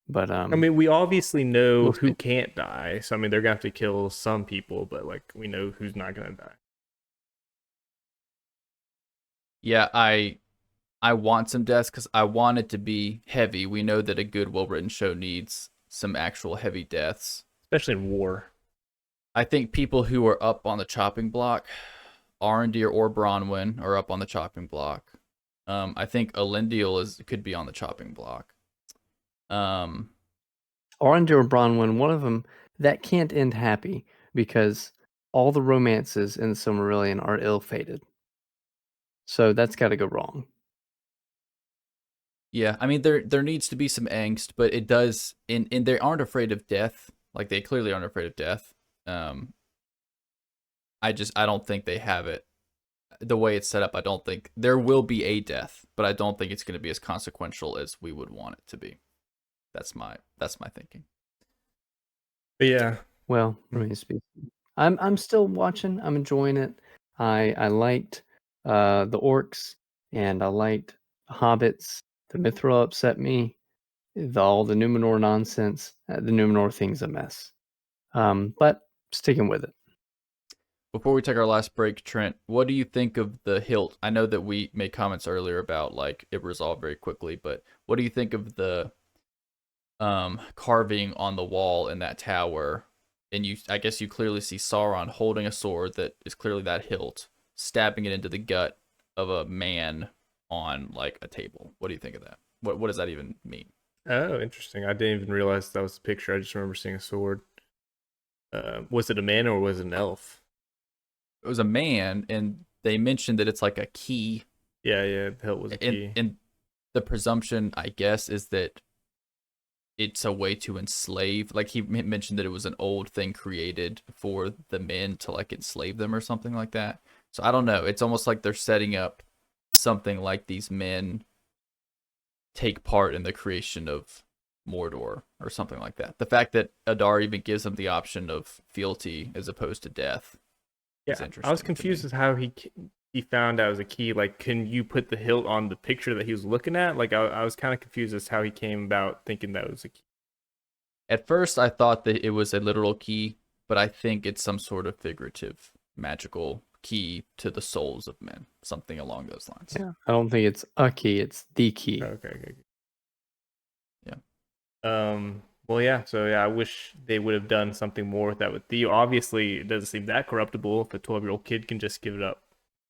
But I mean, we obviously know we'll who see. can't die. So I mean, they're gonna have to kill some people, but like we know who's not gonna die. Yeah, I want some deaths because I want it to be heavy. We know that a good, well-written show needs some actual heavy deaths. Especially in war. I think people who are up on the chopping block, Arondir or Bronwyn are up on the chopping block. I think Elendil could be on the chopping block. Arondir or Bronwyn, one of them, that can't end happy because all the romances in the Silmarillion are ill-fated. So that's got to go wrong. Yeah, I mean there needs to be some angst, but it does. And they aren't afraid of death. Like they clearly aren't afraid of death. I don't think they have it the way it's set up. I don't think there will be a death, but I don't think it's going to be as consequential as we would want it to be. That's my thinking. But yeah. Well, let me speak. I'm still watching. I'm enjoying it. I liked the orcs and I liked the hobbits. The Mithril upset me. All the Numenor nonsense. The Numenor thing's a mess. But sticking with it. Before we take our last break, Trent, what do you think of the hilt? I know that we made comments earlier about like it resolved very quickly, but what do you think of the carving on the wall in that tower? And I guess you clearly see Sauron holding a sword that is clearly that hilt, stabbing it into the gut of a man on like a table. What do you think of that? What does that even mean? Oh, interesting. I didn't even realize that was the picture. I just remember seeing a sword. Was it a man or was it an elf? It was a man, and they mentioned that it's like a key. Yeah, the hilt was a key. And the presumption, I guess, is that it's a way to enslave. Like he mentioned that it was an old thing created for the men to like enslave them or something like that. So I don't know. It's almost like they're setting up something like these men take part in the creation of Mordor or something like that. The fact that Adar even gives them the option of fealty as opposed to death. Yeah, I was confused as how he found out it was a key. Like, can you put the hilt on the picture that he was looking at? Like, I was kind of confused as how he came about thinking that was a key. At first, I thought that it was a literal key, but I think it's some sort of figurative, magical key to the souls of men, something along those lines. Yeah, I don't think it's a key; it's the key. Okay. Yeah. Well, yeah. So yeah, I wish they would have done something more with that with Theo. Obviously, it doesn't seem that corruptible if a 12-year-old kid can just give it up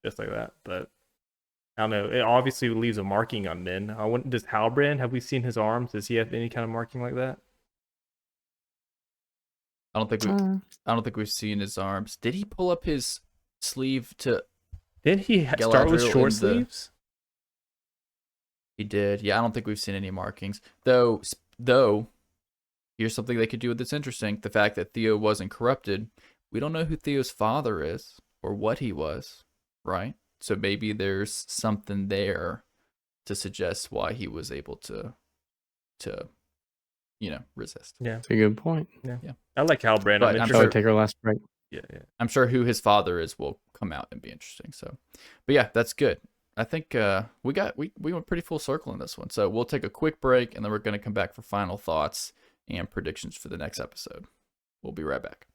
just like that. But I don't know. It obviously leaves a marking on men. I wonder, does Halbrand, have we seen his arms? Does he have any kind of marking like that? I don't think we. I don't think we've seen his arms. Did he pull up his sleeve to Didn't he start with Galadriel short in the? sleeves? He did. Yeah, I don't think we've seen any markings. Though, here's something they could do that's interesting. The fact that Theo wasn't corrupted. We don't know who Theo's father is or what he was, right? So maybe there's something there to suggest why he was able to resist. Yeah, That's a good point. yeah. Yeah. I like Halbrand. But I'm Shall we sure- take our last break? Yeah. I'm sure who his father is will come out and be interesting. So, but yeah, that's good. I think we went pretty full circle in this one. So we'll take a quick break and then we're going to come back for final thoughts and predictions for the next episode. We'll be right back.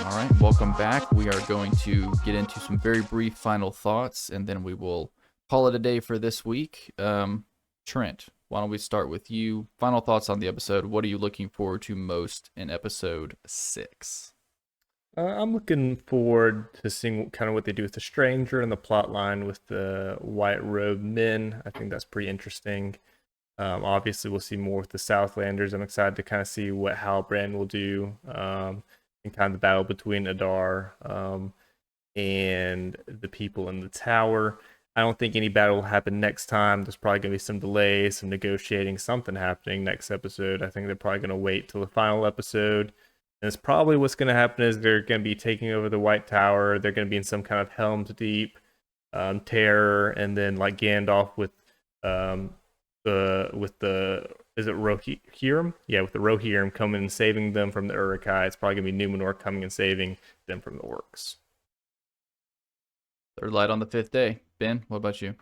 All right, welcome back. We are going to get into some very brief final thoughts and then we will call it a day for this week. Trent, why don't we start with you? Final thoughts on the episode. What are you looking forward to most in episode 6? I'm looking forward to seeing kind of what they do with the stranger and the plot line with the white robed men. I think that's pretty interesting. Obviously, we'll see more with the Southlanders. I'm excited to kind of see what Halbrand will do in kind of the battle between Adar and the people in the tower. I don't think any battle will happen next time. There's probably going to be some delays, some negotiating, something happening next episode. I think they're probably going to wait till the final episode. And it's probably what's going to happen is they're going to be taking over the White Tower. They're going to be in some kind of Helm's Deep terror, and then like Gandalf with is it Rohirrim? Yeah, with the Rohirrim coming and saving them from the Uruk-hai. It's probably going to be Numenor coming and saving them from the orcs. Third light on the 5th day. Ben, what about you?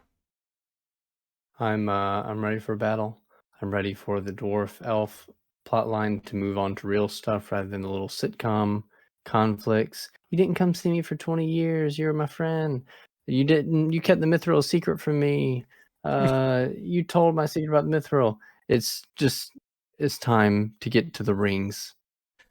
I'm ready for battle. I'm ready for the dwarf elf plotline to move on to real stuff rather than the little sitcom conflicts. You didn't come see me for 20 years. You're my friend. You kept the mithril secret from me. You told my secret about the mithril. It's time to get to the rings.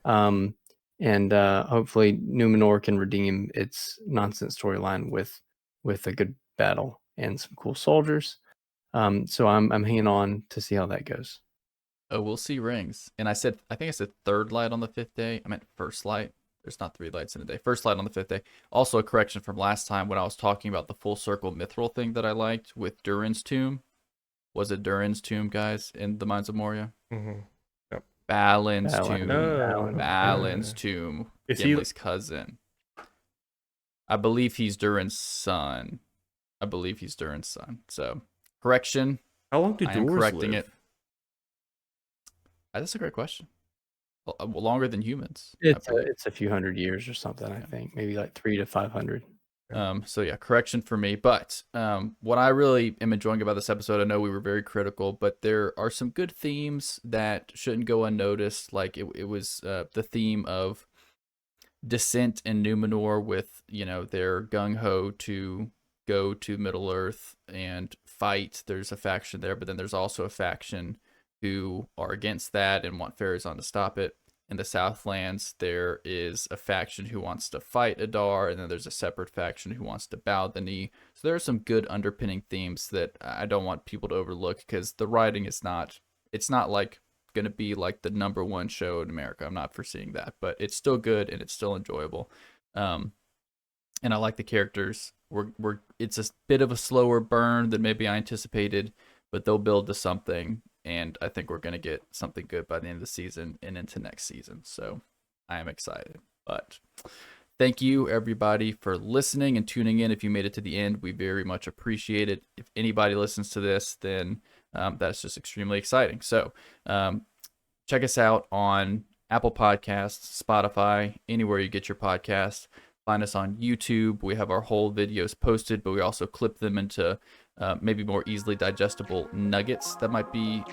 And hopefully Numenor can redeem its nonsense storyline with a good battle and some cool soldiers. So I'm hanging on to see how that goes. Oh, we'll see rings. And I think I said third light on the 5th day. I meant first light. There's not 3 lights in a day. First light on the 5th day. Also a correction from last time when I was talking about the full circle mithril thing that I liked with Durin's tomb. Was it Durin's tomb, guys, in the Mines of Moria? Mm-hmm. Yep. Balin's tomb. No. Balin's tomb. Is Gimli's cousin. I believe he's Durin's son. So, correction. How long do I am dwarves correcting live? it. That's a great question. Longer than humans. It's a few hundred years or something. I think maybe like 300 to 500. So yeah, correction for me. But what I really am enjoying about this episode, I know we were very critical, but there are some good themes that shouldn't go unnoticed. Like it was the theme of descent in Numenor with their gung ho to go to Middle Earth and fight. There's a faction there, but then there's also a faction who are against that and want Pharazôn to stop it. In the Southlands, there is a faction who wants to fight Adar, and then there's a separate faction who wants to bow the knee. So there are some good underpinning themes that I don't want people to overlook because the writing it's not like going to be like the #1 show in America. I'm not foreseeing that, but it's still good and it's still enjoyable. And I like the characters. It's a bit of a slower burn than maybe I anticipated, but they'll build to something. And I think we're going to get something good by the end of the season and into next season. So I am excited. But thank you, everybody, for listening and tuning in. If you made it to the end, we very much appreciate it. If anybody listens to this, then that's just extremely exciting. So check us out on Apple Podcasts, Spotify, anywhere you get your podcasts. Find us on YouTube. We have our whole videos posted, but we also clip them into maybe more easily digestible nuggets that might be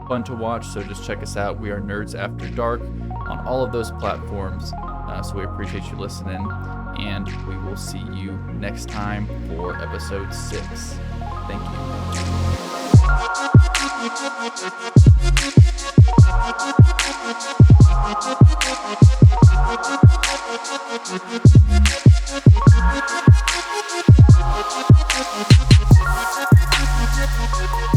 fun to watch. So just check us out. We are Nerds After Dark on all of those platforms. So we appreciate you listening, and we will see you next time for episode 6. Thank you.